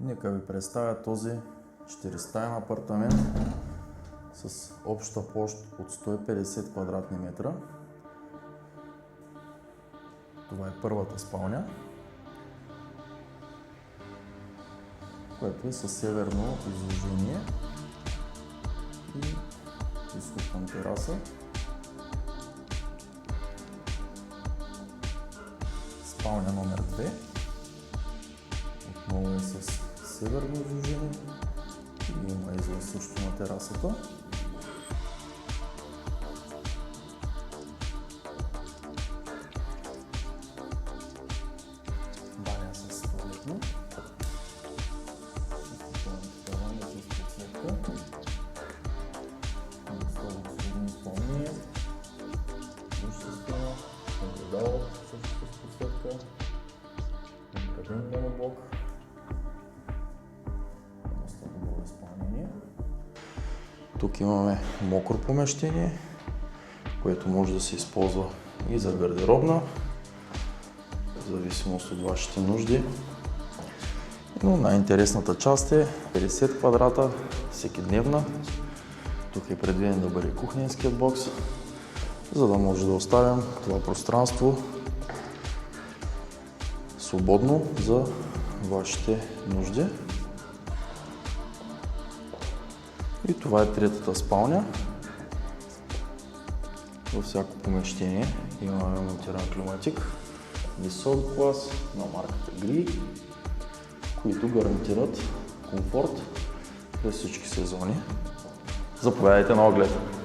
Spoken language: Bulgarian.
Нека ви представя този 4-стаен апартамент с обща площ от 150 квадратни метра. Това е първата спалня, което е със северно изложение и изход към тераса. Спалня номер 2 отново е с северно изложение и има излъз също на терасата. Баня с туалетно. Изпълнение. Душ система. Огледало също с подсветка. Градин моноблок. Доста добро изпълнение. Тук имаме мокро помещение, което може да се използва и за гардеробна, в зависимост от вашите нужди. Но най-интересната част е 50 квадрата всекидневна. Тук е предвиден да бъде кухненският бокс, за да може да оставим това пространство свободно за вашите нужди. И това е третата спалня. Във всяко помещение имаме монтиран климатик, висок клас на марката Gree, които гарантират комфорт през всички сезони. Заповядайте на оглед!